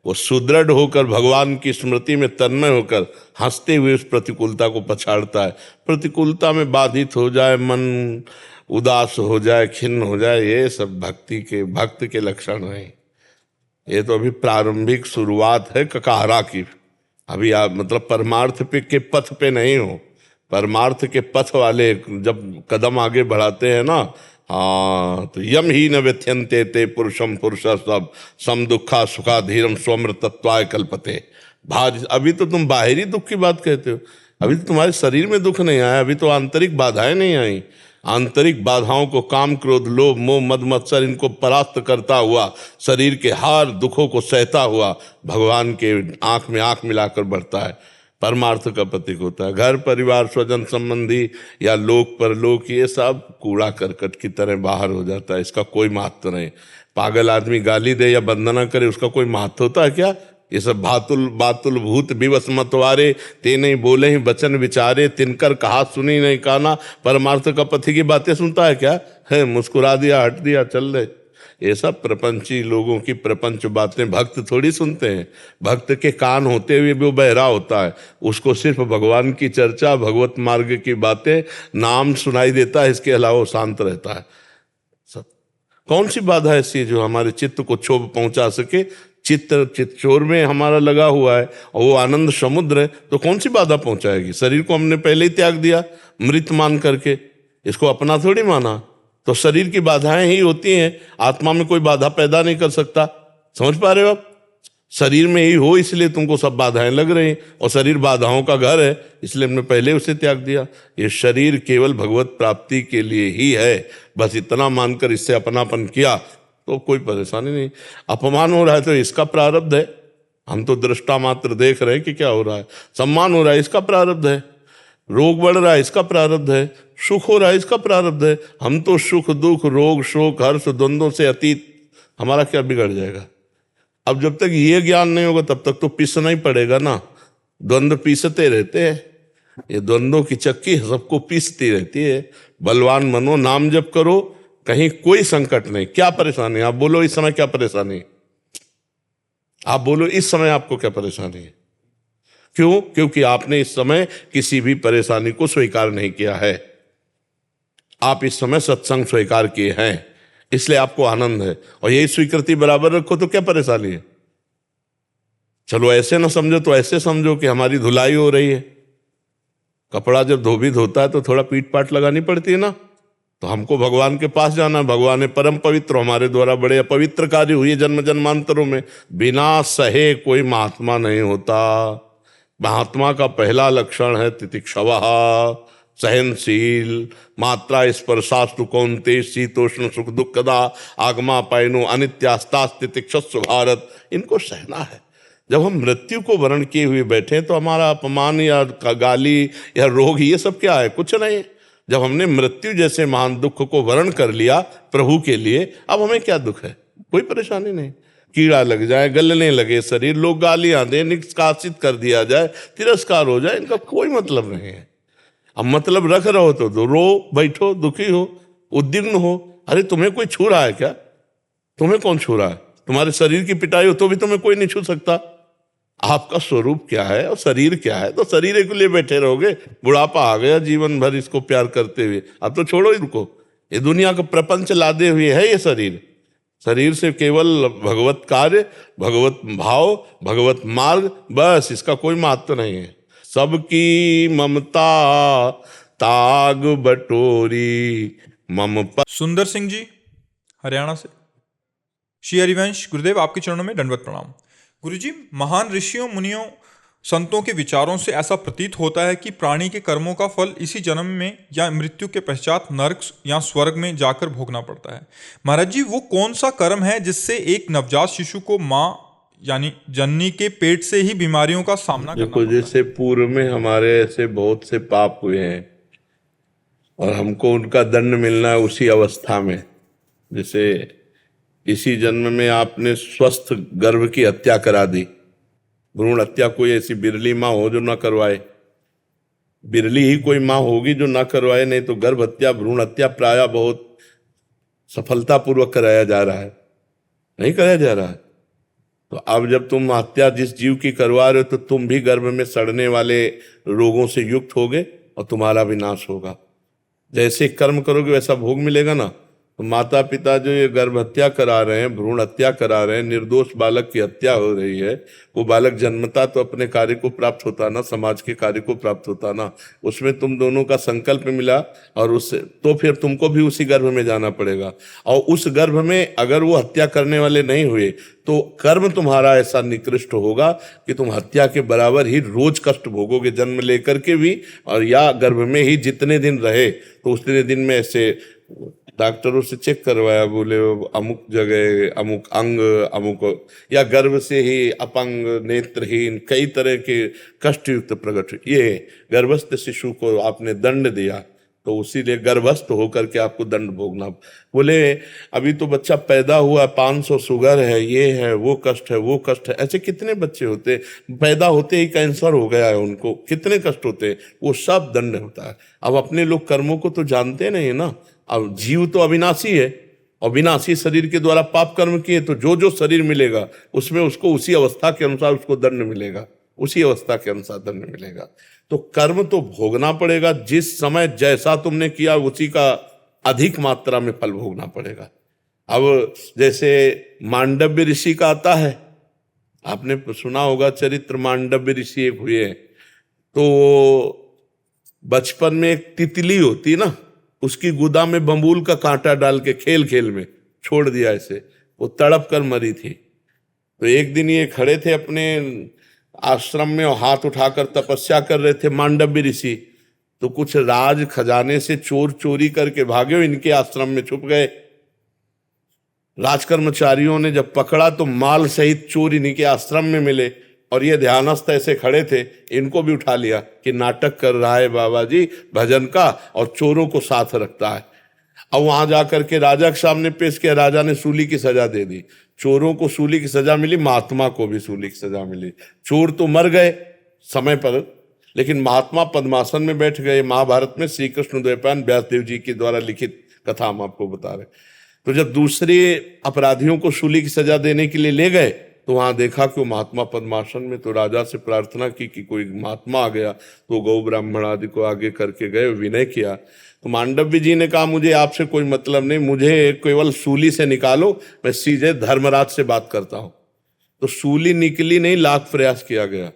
वो सुदृढ़ होकर भगवान की स्मृति में तन्मय होकर हंसते हुए उस प्रतिकूलता को पछाड़ता है। प्रतिकूलता में बाधित हो जाए, मन उदास हो जाए, खिन्न हो जाए, ये सब भक्त के लक्षण नहीं। ये तो अभी प्रारंभिक शुरुआत है ककाहरा की। अभी आप मतलब परमार्थ के पथ पे नहीं हो। परमार्थ के पथ वाले जब कदम आगे बढ़ाते हैं ना, हाँ, तो यम ही न व्यथ्यन्ते ते पुरुषम पुरुष सब सम दुखा सुखा धीरम स्वमृतत्वाय कल्पते भाज। अभी तो तुम बाहरी दुख की बात कहते हो, अभी तो तुम्हारे शरीर में दुख नहीं आया, अभी तो आंतरिक बाधाएं नहीं आई। आंतरिक बाधाओं को काम क्रोध लोभ मोह मद मत्सर इनको परास्त करता हुआ, शरीर के हर दुखों को सहता हुआ भगवान के आंख में आंख मिलाकर बढ़ता है, परमार्थ का प्रतीक होता है। घर परिवार स्वजन संबंधी या लोक परलोक ये सब कूड़ा करकट की तरह बाहर हो जाता है, इसका कोई महत्व नहीं। पागल आदमी गाली दे या वंदना करे, उसका कोई महत्व होता है क्या? ये सब बातुल भूत विवश मतवारे, ते नहीं बोले ही वचन विचारे, तिनकर कहा सुनी नहीं काना। परमार्थ का पथी की बातें सुनता है क्या? है मुस्कुरा दिया, हट दिया, चल रहे। ये सब प्रपंची लोगों की प्रपंच बातें भक्त थोड़ी सुनते हैं। भक्त के कान होते हुए भी वो बहरा होता है, उसको सिर्फ भगवान की चर्चा, भगवत मार्ग की बातें, नाम सुनाई देता है, इसके अलावा वो शांत रहता है। सब कौन सी बाधा ऐसी है जो हमारे चित्त को क्षोभ पहुंचा सके? चित्तचोर में हमारा लगा हुआ है और वो आनंद समुद्र है, तो कौन सी बाधा पहुंचाएगी? शरीर को हमने पहले ही त्याग दिया मृत मान करके, इसको अपना थोड़ी माना। तो शरीर की बाधाएं ही होती हैं, आत्मा में कोई बाधा पैदा नहीं कर सकता। समझ पा रहे हो आप? शरीर में ही हो इसलिए तुमको सब बाधाएं लग रही, और शरीर बाधाओं का घर है, इसलिए हमने पहले उसे त्याग दिया। ये शरीर केवल भगवत प्राप्ति के लिए ही है, बस इतना मानकर इससे अपनापन किया तो कोई परेशानी नहीं। अपमान हो रहा है तो इसका प्रारब्ध है, हम तो दृष्टा मात्र देख रहे हैं कि क्या हो रहा है। सम्मान हो रहा है, इसका प्रारब्ध है। रोग बढ़ रहा है, इसका प्रारब्ध है। सुख हो रहा है, इसका प्रारब्ध है। हम तो सुख दुख रोग शोक हर्ष द्वंद्वों से अतीत, हमारा क्या बिगड़ जाएगा? अब जब तक ये ज्ञान नहीं होगा तब तक तो पीसना ही पड़ेगा ना। द्वंद्व पीसते रहते हैं, ये द्वंद्वों की चक्की सबको पीसती रहती है। बलवान बनो, नाम जप करो, कहीं कोई संकट नहीं। क्या परेशानी? आप बोलो इस समय क्या परेशानी? आप बोलो इस समय आपको क्या परेशानी है? क्यों? क्योंकि आपने इस समय किसी भी परेशानी को स्वीकार नहीं किया है। आप इस समय सत्संग स्वीकार किए हैं, इसलिए आपको आनंद है। और यही स्वीकृति बराबर रखो तो क्या परेशानी है? चलो ऐसे ना समझो तो ऐसे समझो कि हमारी धुलाई हो रही है। कपड़ा जब धोबी धोता है तो थोड़ा पीट पाट लगानी पड़ती है ना। तो हमको भगवान के पास जाना है। भगवान है परम पवित्र, हमारे द्वारा बड़े अपवित्र कार्य हुए जन्म जन्मांतरों में। बिना सहे कोई महात्मा नहीं होता। महात्मा का पहला लक्षण है तितिक्षवः, सहनशील। मात्रा स्पर्शास्तु कौन्तेय शीतोष्ण सुख दुखदा आगमा पैनो अनित्यास्तास्तितिक्षस्व भारत। इनको सहना है। जब हम मृत्यु को वर्ण किए हुए बैठे तो हमारा अपमान या गाली या रोग ये सब क्या है? कुछ नहीं। जब हमने मृत्यु जैसे महान दुख को वर्ण कर लिया प्रभु के लिए, अब हमें क्या दुख है? कोई परेशानी नहीं। कीड़ा लग जाए, गलने लगे शरीर, लोग गालियां दें, निष्कासित कर दिया जाए, तिरस्कार हो जाए, इनका कोई मतलब नहीं है। अब मतलब रख रहो तो रो बैठो, दुखी हो, उद्विग्न हो। अरे तुम्हें कोई छू रहा है क्या? तुम्हें कौन छू रहा है? तुम्हारे शरीर की पिटाई हो तो भी तुम्हें कोई नहीं छू सकता। आपका स्वरूप क्या है और शरीर क्या है? तो शरीर के लिए बैठे रहोगे। बुढ़ापा आ गया, जीवन भर इसको प्यार करते हुए, अब तो छोड़ो इनको। ये दुनिया का प्रपंच लादे हुए है ये शरीर। शरीर से केवल भगवत कार्य, भगवत भाव, भगवत मार्ग, बस। इसका कोई महत्व नहीं है। सबकी ममता ताग बटोरी मम। सुंदर सिंह जी हरियाणा से। श्री हरिवंश गुरुदेव, आपके चरणों में दंडवत प्रणाम। गुरुजी, महान ऋषियों मुनियों संतों के विचारों से ऐसा प्रतीत होता है कि प्राणी के कर्मों का फल इसी जन्म में या मृत्यु के पश्चात नरक या स्वर्ग में जाकर भोगना पड़ता है। महाराज जी, वो कौन सा कर्म है जिससे एक नवजात शिशु को माँ यानी जननी के पेट से ही बीमारियों का सामना करना पड़ता है? जैसे पूर्व में हमारे ऐसे बहुत से पाप हुए हैं और हमको उनका दंड मिलना है उसी अवस्था में। जैसे इसी जन्म में आपने स्वस्थ गर्भ की हत्या करा दी। भ्रूण हत्या कोई ऐसी बिरली माँ हो जो ना करवाए? बिरली ही कोई माँ होगी जो ना करवाए, नहीं तो गर्भ हत्या, भ्रूण हत्या प्रायः बहुत सफलतापूर्वक कराया जा रहा है। नहीं कराया जा रहा है। तो अब जब तुम हत्या जिस जीव की करवा रहे हो तो तुम भी गर्भ में सड़ने वाले रोगों से युक्त होगे और तुम्हारा विनाश होगा। जैसे कर्म करोगे वैसा भोग मिलेगा ना। तो माता पिता जो ये गर्भ हत्या करा रहे हैं, भ्रूण हत्या करा रहे हैं, निर्दोष बालक की हत्या हो रही है, वो बालक जन्मता तो अपने कार्य को प्राप्त होता ना, समाज के कार्य को प्राप्त होता ना। उसमें तुम दोनों का संकल्प मिला और उससे तो फिर तुमको भी उसी गर्भ में जाना पड़ेगा। और उस गर्भ में अगर वो हत्या करने वाले नहीं हुए तो कर्म तुम्हारा ऐसा निकृष्ट होगा कि तुम हत्या के बराबर ही रोज कष्ट भोगोगे, जन्म लेकर के भी। और या गर्भ में ही जितने दिन रहे तो उतने दिन में ऐसे डॉक्टरों से चेक करवाया, बोले अमुक जगह अमुक अंग अमुक, या गर्भ से ही अपंग, नेत्रहीन, कई तरह के कष्टयुक्त प्रकट। ये गर्भस्थ शिशु को आपने दंड दिया तो उसीलिए गर्भस्थ होकर के आपको दंड भोगना। बोले अभी तो बच्चा पैदा हुआ, 500 शुगर है, ये है, वो कष्ट है, वो कष्ट है। ऐसे कितने बच्चे होते पैदा होते ही कैंसर हो गया है उनको, कितने कष्ट होते, वो सब दंड होता है। अब अपने लोग कर्मों को तो जानते नहीं ना। अब जीव तो अविनाशी है और विनाशी शरीर के द्वारा पाप कर्म किए तो जो जो शरीर मिलेगा उसमें उसको उसी अवस्था के अनुसार उसको दंड मिलेगा, उसी अवस्था के अनुसार दंड मिलेगा। तो कर्म तो भोगना पड़ेगा। जिस समय जैसा तुमने किया उसी का अधिक मात्रा में फल भोगना पड़ेगा। अब जैसे मांडव्य ऋषि का आता है, आपने सुना होगा चरित्र। मांडव्य ऋषि एक हुए, तो बचपन में एक तितली होती ना, उसकी गुदा में बम्बूल का कांटा डाल के खेल खेल में छोड़ दिया, ऐसे वो तड़प कर मरी थी। तो एक दिन ये खड़े थे अपने आश्रम में और हाथ उठाकर तपस्या कर रहे थे मांडव्य ऋषि। तो कुछ राज खजाने से चोर चोरी करके भागे, इनके आश्रम में छुप गए। राजकर्मचारियों ने जब पकड़ा तो माल सहित चोर इन्हीं के आश्रम में मिले और ये ध्यानस्थ ऐसे खड़े थे। इनको भी उठा लिया कि नाटक कर रहा है बाबा जी भजन का और चोरों को साथ रखता है। अब वहां जाकर के राजा के सामने पेश किया, राजा ने सूली की सजा दे दी। चोरों को सूली की सजा मिली, महात्मा को भी सूली की सजा मिली। चोर तो मर गए समय पर, लेकिन महात्मा पद्मासन में बैठ गए। महाभारत में श्री कृष्ण द्वैपायन व्यासदेव जी के द्वारा लिखित कथा हम आपको बता रहे। तो जब दूसरे अपराधियों को सूली की सजा देने के लिए ले गए तो वहां देखा कि वो महात्मा पद्मासन में। तो राजा से प्रार्थना की कि कोई महात्मा आ गया, तो गौ ब्राह्मण आदि को आगे करके गए, विनय किया। तो मांडव्य जी ने कहा मुझे आपसे कोई मतलब नहीं, मुझे केवल सूली से निकालो, मैं सीधे धर्मराज से बात करता हूं। तो सूली निकली नहीं, लाख प्रयास किया गया,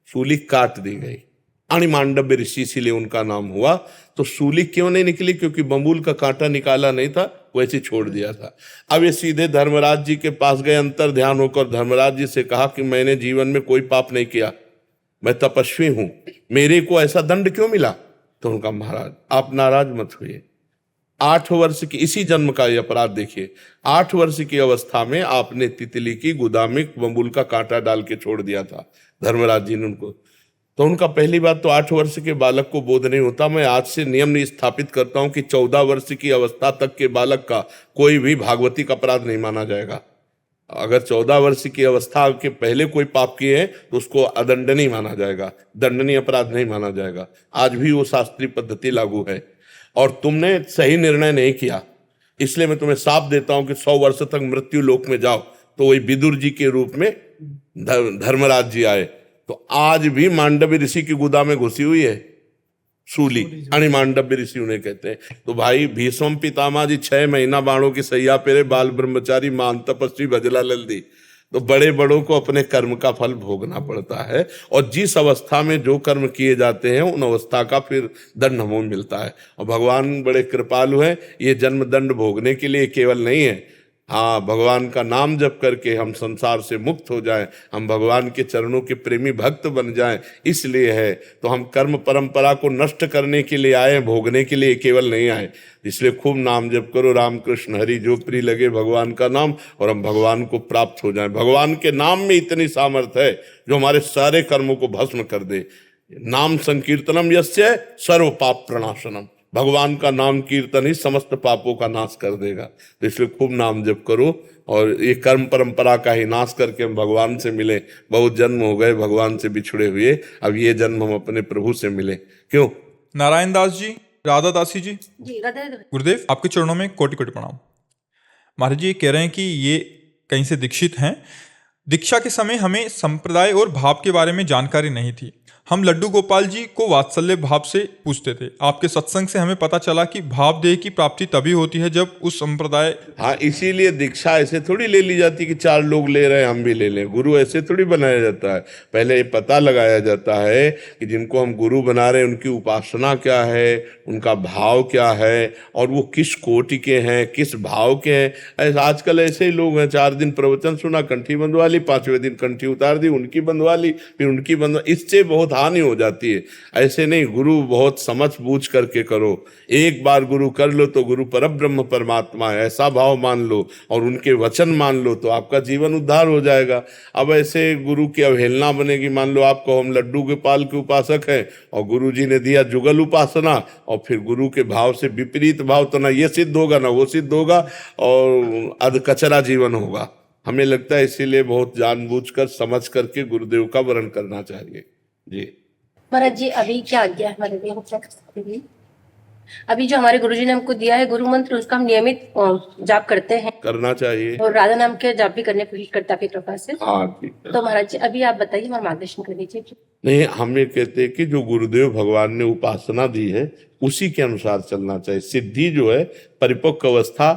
सूली काट दी गई। अणि मांडव्य ऋषि, इसीलिए उनका नाम हुआ। तो सूली क्यों नहीं निकली? क्योंकि बंबूल का कांटा निकाला नहीं था, वैसे छोड़ दिया था। अब ये सीधे धर्मराज जी के पास गए, अंतर ध्यान होकर धर्मराज जी से कहा कि मैंने जीवन में कोई पाप नहीं किया, मैं तपस्वी हूं, मेरे को ऐसा दंड क्यों मिला? तो उनका महाराज आप नाराज मत हुए, 8 वर्ष की, इसी जन्म का ये अपराध देखिए, 8 वर्ष की अवस्था में आपने तितली की गुदा में बंबूल का कांटा डाल के छोड़ दिया था। धर्मराज जी ने उनको, तो उनका पहली बात तो 8 वर्ष के बालक को बोध नहीं होता। मैं आज से नियम स्थापित करता हूं कि 14 वर्ष की अवस्था तक के बालक का कोई भी भागवतिक अपराध नहीं माना जाएगा। अगर 14 वर्ष की अवस्था के पहले कोई पाप किए हैं तो उसको अदंडनीय माना जाएगा, दंडनीय अपराध नहीं माना जाएगा। आज भी वो शास्त्रीय पद्धति लागू है और तुमने सही निर्णय नहीं किया, इसलिए मैं तुम्हें साफ देता हूं कि 100 वर्ष तक मृत्यु लोक में जाओ। तो वही विदुर जी के रूप में धर्मराज जी आए। तो आज भी मांडव्य ऋषि की गुदा में घुसी हुई है सूली, अणि मांडव्य ऋषि उन्हें कहते हैं। तो भाई भीष्म पितामह जी 6 महीना बाणों की सैया पेरे, बाल ब्रह्मचारी, मान तपस्वी, भजला लल्दी। तो बड़े बड़ों को अपने कर्म का फल भोगना पड़ता है, और जिस अवस्था में जो कर्म किए जाते हैं उन अवस्था का फिर दंड हमें मिलता है। और भगवान बड़े कृपालु हैं, ये जन्म दंड भोगने के लिए केवल नहीं है। हाँ, भगवान का नाम जप करके हम संसार से मुक्त हो जाएं, हम भगवान के चरणों के प्रेमी भक्त बन जाएं, इसलिए है। तो हम कर्म परंपरा को नष्ट करने के लिए आए, भोगने के लिए केवल नहीं आए। इसलिए खूब नाम जप करो, राम कृष्ण हरि जो प्रिय लगे भगवान का नाम, और हम भगवान को प्राप्त हो जाएं। भगवान के नाम में इतनी सामर्थ्य है जो हमारे सारे कर्मों को भस्म कर दे। नाम संकीर्तनम यस्य सर्व पाप प्रणाशनम, भगवान का नाम कीर्तन ही समस्त पापों का नाश कर देगा। तो इसलिए खूब नाम जप करो, और ये कर्म परंपरा का ही नाश करके हम भगवान से मिले। बहुत जन्म हो गए भगवान से बिछड़े हुए, अब ये जन्म हम अपने प्रभु से मिले। क्यों? नारायण दास जी, राधा दासी जी, राधे गुरुदेव आपके चरणों में कोटि कोटि प्रणाम। महाराज जी ये कह रहे हैं कि ये कहीं से दीक्षित हैं। दीक्षा के समय हमें संप्रदाय और भाव के बारे में जानकारी नहीं थी। हम लड्डू गोपाल जी को वात्सल्य भाव से पूछते थे। आपके सत्संग से हमें पता चला कि भाव देह की प्राप्ति तभी होती है जब उस संप्रदाय। हाँ, इसीलिए दीक्षा ऐसे थोड़ी ले ली जाती कि 4 लोग ले रहे हैं हम भी ले लें। गुरु ऐसे थोड़ी बनाया जाता है। पहले ये पता लगाया जाता है कि जिनको हम गुरु बना रहे हैं उनकी उपासना क्या है, उनका भाव क्या है, और वो किस कोटि के हैं, किस भाव के हैं। ऐसे आजकल ऐसे ही लोग हैं, 4 दिन प्रवचन सुना, कंठी बंधवा ली, 5वें दिन कंठी उतार दी, उनकी बंधवा ली, फिर उनकी बंधवा। इससे बहुत हानि हो जाती है। ऐसे नहीं, गुरु बहुत समझ बूझ करके करो। एक बार गुरु कर लो तो गुरु परब्रह्म परमात्मा है, ऐसा भाव मान लो और उनके वचन मान लो तो आपका जीवन उद्धार हो जाएगा। अब ऐसे गुरु की अवहेलना बनेगी। मान लो आपको हम लड्डू गोपाल के उपासक हैं और गुरु जी ने दिया जुगल उपासना, और फिर गुरु के भाव से विपरीत भाव, तो ना ये सिद्ध होगा ना वो सिद्ध होगा, और अधकचरा जीवन होगा। हमें लगता है इसीलिए बहुत जानबूझकर समझ करके गुरुदेव का वर्ण करना चाहिए। जी महाराज जी, अभी क्या आज्ञा है हमारे लिए, हम क्या कर सकते हैं? अभी जो हमारे गुरुजी ने हमको दिया है गुरु मंत्र, उसका हम नियमित जाप करते हैं, करना चाहिए, और राधा नाम के जाप भी करने की कोशिश करते हैं आपकी कृपा से। हाँ ठीक है। तो महाराज जी अभी आप बताइए, हमारा मार्गदर्शन कर दीजिए। नहीं, हम ये कहते हैं कि जो गुरुदेव भगवान ने उपासना दी है उसी के अनुसार चलना चाहिए। सिद्धि जो है, परिपक्व अवस्था,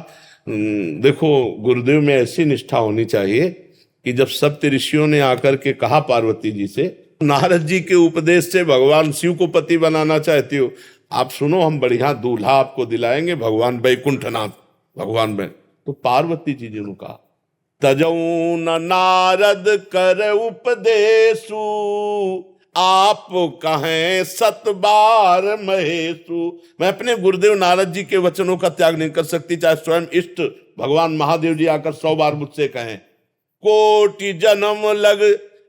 देखो गुरुदेव में ऐसी निष्ठा होनी चाहिए कि जब सप्त ऋषियों ने आकर के कहा पार्वती जी से, नारद जी के उपदेश से भगवान शिव को पति बनाना चाहती हो, आप सुनो हम बढ़िया दूल्हा आपको दिलाएंगे, भगवान वैकुंठनाथ भगवान में। तो पार्वती जी ने कहा, तजऊ न नारद कर उपदेशु, आप कहें 7 बार महेशु। मैं अपने गुरुदेव नारद जी के वचनों का त्याग नहीं कर सकती, चाहे स्वयं इष्ट भगवान महादेव जी आकर 100 बार मुझसे कहें। कोटि जन्म लग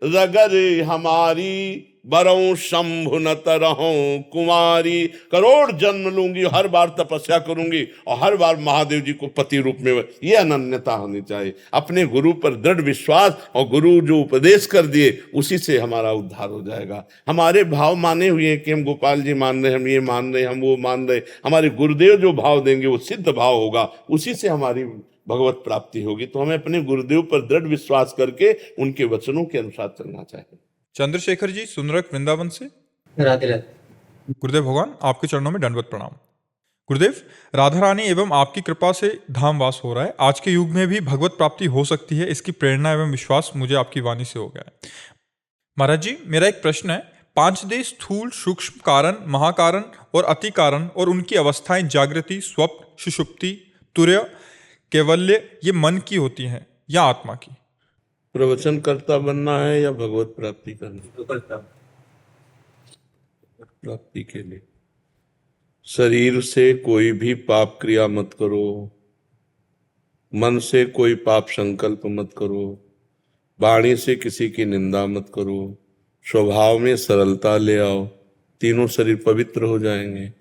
रगर हमारी, बरऊं शंभु न तरहूं कुमारी, करोड़ जन्म लूंगी, हर बार तपस्या करूंगी और हर बार महादेव जी को पति रूप में। ये अनन्यता होनी चाहिए, अपने गुरु पर दृढ़ विश्वास, और गुरु जो उपदेश कर दिए उसी से हमारा उद्धार हो जाएगा। हमारे भाव माने हुए हैं कि हम गोपाल जी मान रहे, हम ये मान रहे, हम वो मान रहे, हमारे गुरुदेव जो भाव देंगे वो सिद्ध भाव होगा, उसी से हमारी भगवत प्राप्ति होगी। तो हमें अपने गुरुदेव पर दृढ़ विश्वास करके उनके वचनों के अनुसार चलना चाहिए। चंद्रशेखर जी सुंदरक वृंदावन से। राधे राधे। गुरुदेव भगवान, आपके चरणों में दंडवत प्रणाम। गुरुदेव, राधा रानी एवं आपकी कृपा से धामवास हो रहा है। आज के युग में भी भगवत प्राप्ति हो सकती है, इसकी प्रेरणा एवं विश्वास मुझे आपकी वाणी से हो गया है। महाराज जी, मेरा एक प्रश्न है। 5 देश स्थूल, सूक्ष्म कारण, महाकारण और अति कारण, और उनकी अवस्थाएं जागृति, स्वप्न, सुषुप्ति, तुर्य, कैवल्य, ये मन की होती हैं या आत्मा की? प्रवचन करता बनना है या भगवत प्राप्ति करनी? प्राप्ति के लिए शरीर से कोई भी पाप क्रिया मत करो, मन से कोई पाप संकल्प मत करो, वाणी से किसी की निंदा मत करो, स्वभाव में सरलता ले आओ, तीनों शरीर पवित्र हो जाएंगे।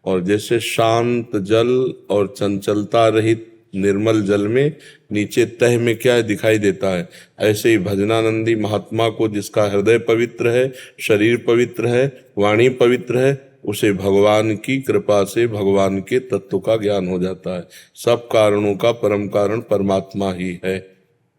और जैसे शांत जल और चंचलता रहित निर्मल जल में नीचे तह में क्या दिखाई देता है, ऐसे ही भजनानंदी महात्मा को जिसका हृदय पवित्र है, शरीर पवित्र है, वाणी पवित्र है, उसे भगवान की कृपा से भगवान के तत्व का ज्ञान हो जाता है। सब कारणों का परम कारण परमात्मा ही है,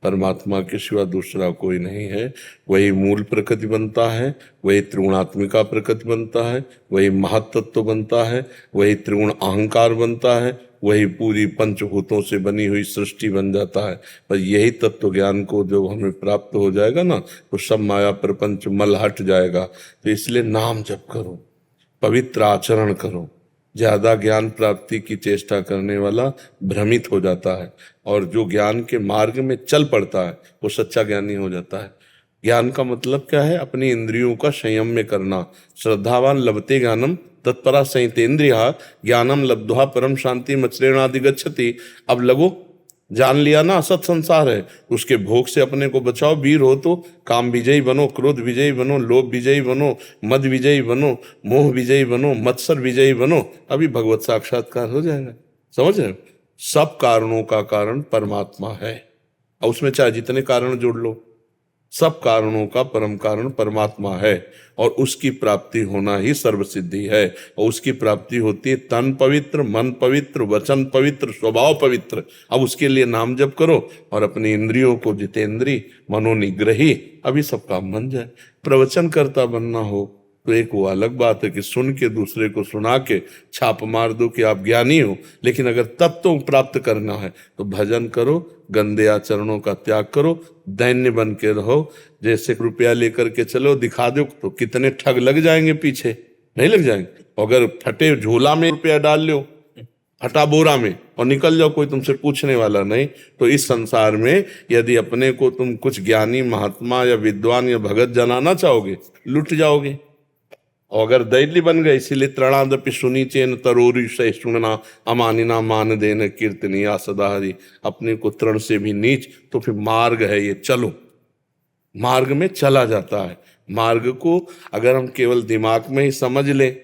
परमात्मा के सिवा दूसरा कोई नहीं है। वही मूल प्रकृति बनता है, वही त्रिगुणात्मिका प्रकृति बनता है, वही महत्तत्व बनता है, वही त्रिगुण अहंकार बनता है, वही पूरी पंचभूतों से बनी हुई सृष्टि बन जाता है। पर यही तत्व ज्ञान को जो हमें प्राप्त हो जाएगा ना, तो सब माया प्रपंच मल हट जाएगा। तो इसलिए नाम जप करो, पवित्र आचरण करो। ज्यादा ज्ञान प्राप्ति की चेष्टा करने वाला भ्रमित हो जाता है, और जो ज्ञान के मार्ग में चल पड़ता है वो सच्चा ज्ञानी हो जाता है। ज्ञान का मतलब क्या है? अपनी इंद्रियों का संयम में करना। श्रद्धावान लभते ज्ञानम तत्परा संयतेन्द्रिया, ज्ञानम लब्ध्वा परम शांति मच्रेणाधिगच्छति। अब लगो, जान लिया ना असत संसार है, उसके भोग से अपने को बचाओ। वीर हो तो काम विजयी बनो, क्रोध विजयी बनो, लोभ विजयी बनो, मद विजयी बनो, मोह विजयी बनो, मत्सर विजयी बनो। अभी भगवत साक्षात्कार हो जाएगा। समझ रहे हो? सब कारणों का कारण परमात्मा है, और उसमें चाहे जितने कारण जोड़ लो, सब कारणों का परम कारण परमात्मा है, और उसकी प्राप्ति होना ही सर्वसिद्धि है। और उसकी प्राप्ति होती है तन पवित्र, मन पवित्र, वचन पवित्र, स्वभाव पवित्र। अब उसके लिए नाम जप करो और अपनी इंद्रियों को जितेंद्री, मनोनिग्रही, अभी सब काम बन जाए। प्रवचन करता बनना हो तो एक वो अलग बात है कि सुन के दूसरे को सुना के छाप मार दो कि आप ज्ञानी हो, लेकिन अगर तत्व प्राप्त करना है तो भजन करो, गंदे आचरणों का त्याग करो, दैन्य बन के रहो। जैसे रुपया लेकर के चलो, दिखा दो तो कितने ठग लग जाएंगे पीछे, नहीं लग जाएंगे? अगर फटे झोला में रुपया डाल लो, फटा बोरा में, और निकल जाओ, कोई तुमसे पूछने वाला नहीं। तो इस संसार में यदि अपने को तुम कुछ ज्ञानी महात्मा या विद्वान या भगत जनाना चाहोगे, लुट जाओगे। और अगर दैली बन गए, इसीलिए त्रणादपि सुनी चेन तरोरी से सुनना अमानिना मान देन कीर्तनिया सदा हरि। अपने को तृण से भी नीच, तो फिर मार्ग है ये, चलो, मार्ग में चला जाता है। मार्ग को अगर हम केवल दिमाग में ही समझ लें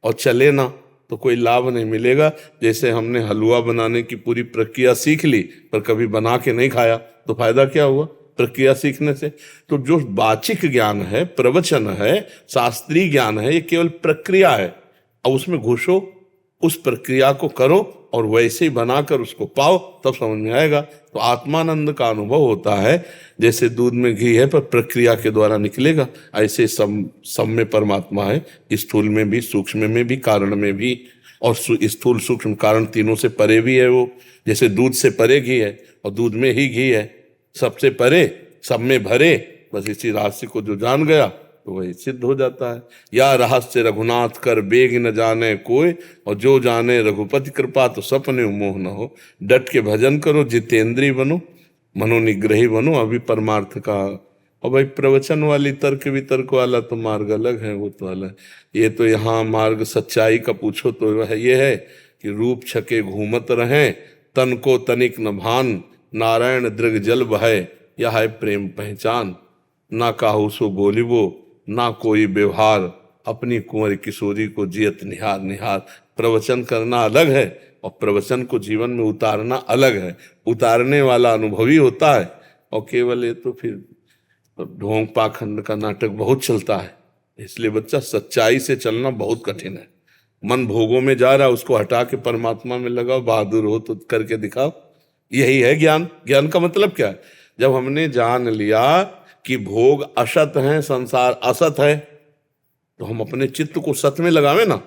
और चले ना, तो कोई लाभ नहीं मिलेगा। जैसे हमने हलवा बनाने की पूरी प्रक्रिया सीख ली पर कभी बना के नहीं खाया, तो फायदा क्या हुआ प्रक्रिया सीखने से? तो जो वाचिक ज्ञान है, प्रवचन है, शास्त्रीय ज्ञान है, ये केवल प्रक्रिया है। अब उसमें घुसो, उस प्रक्रिया को करो और वैसे ही बनाकर उसको पाओ, तब समझ में आएगा। तो आत्मानंद का अनुभव होता है, जैसे दूध में घी है पर प्रक्रिया के द्वारा निकलेगा, ऐसे सब में परमात्मा है, स्थूल में भी, सूक्ष्म में भी, कारण में भी। और स्थूल सूक्ष्म कारण तीनों से परे भी है वो। जैसे दूध से परे घी है और दूध में ही घी है, सबसे परे, सब में भरे। बस इसी रहस्य को जो जान गया तो वही सिद्ध हो जाता है। या रहस्य रघुनाथ कर बेग न जाने कोई, और जो जाने रघुपति कृपा तो सपने मोह न हो। डट के भजन करो, जितेंद्री बनो, मनोनिग्रही बनो, अभी परमार्थ का। और भाई प्रवचन वाली तर्क वितर्क वाला तो मार्ग अलग है, वो तो अलग। ये तो यहाँ मार्ग सच्चाई का पूछो तो वह ये है कि रूप छके घूमत रहें, तन को तनिक न भान, नारायण दृग जल बहे, यह है प्रेम पहचान। ना काहू सो बोलिबो, ना कोई व्यवहार, अपनी कुंवर किशोरी को जियत निहार निहार। प्रवचन करना अलग है और प्रवचन को जीवन में उतारना अलग है। उतारने वाला अनुभवी होता है और केवल ये तो फिर ढोंग पाखंड का नाटक बहुत चलता है। इसलिए बच्चा सच्चाई से चलना बहुत कठिन है। मन भोगों में जा रहा है, उसको हटा के परमात्मा में लगाओ, बहादुर हो तो करके दिखाओ। यही है ज्ञान। ज्ञान का मतलब क्या है? जब हमने जान लिया कि भोग असत हैं, संसार असत है, तो हम अपने चित्त को सत में लगावे ना।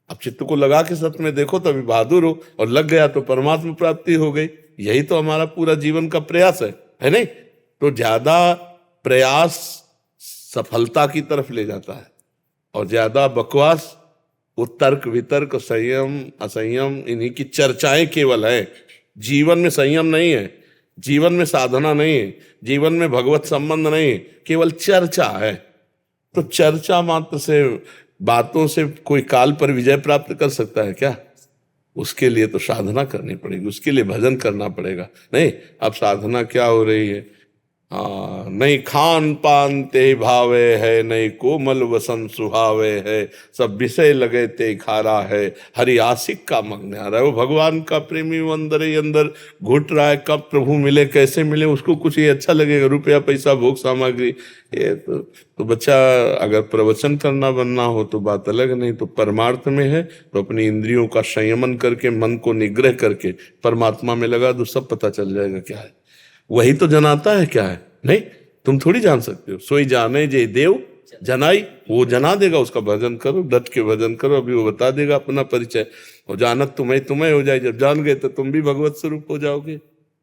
अब चित्त को लगा के सत में देखो तभी बहादुर हो, और लग गया तो परमात्मा प्राप्ति हो गई। यही तो हमारा पूरा जीवन का प्रयास है नहीं? तो ज्यादा प्रयास सफलता की तरफ ले जाता है और ज्यादा बकवास वो तर्क वितर्क, संयम असंयम, इन्हीं की चर्चाएं केवल है। जीवन में संयम नहीं है, जीवन में साधना नहीं है, जीवन में भगवत संबंध नहीं है, केवल चर्चा है। तो चर्चा मात्र से, बातों से कोई काल पर विजय प्राप्त कर सकता है क्या? उसके लिए तो साधना करनी पड़ेगी, उसके लिए भजन करना पड़ेगा। नहीं, अब साधना क्या हो रही है? हाँ, नहीं खान पान ते भावे है, नहीं कोमल वसन सुहावे है, सब विषय लगे ते खारा है, हरि आशिक का मग्न आ रहा है। वो भगवान का प्रेमी वो अंदर ही अंदर घुट रहा है। कब प्रभु मिले, कैसे मिले, उसको कुछ ये अच्छा लगेगा, रुपया पैसा भोग सामग्री। ये तो बच्चा अगर प्रवचन करना बनना हो तो बात अलग, नहीं तो परमार्थ में है तो अपनी इंद्रियों का संयमन करके, मन को निग्रह करके परमात्मा में लगा दो, सब पता चल जाएगा क्या है। वही तो जनाता है क्या है। नहीं, तुम थोड़ी जान सकते हो। सोई जाने जे देव जनाई, वो जना देगा। उसका भजन करो, डट के भजन करो, अभी वो बता देगा अपना परिचय। और जानत तुम्हें हो जाए। जब जान गए तो तुम भी भगवत स्वरूप हो जाओगे।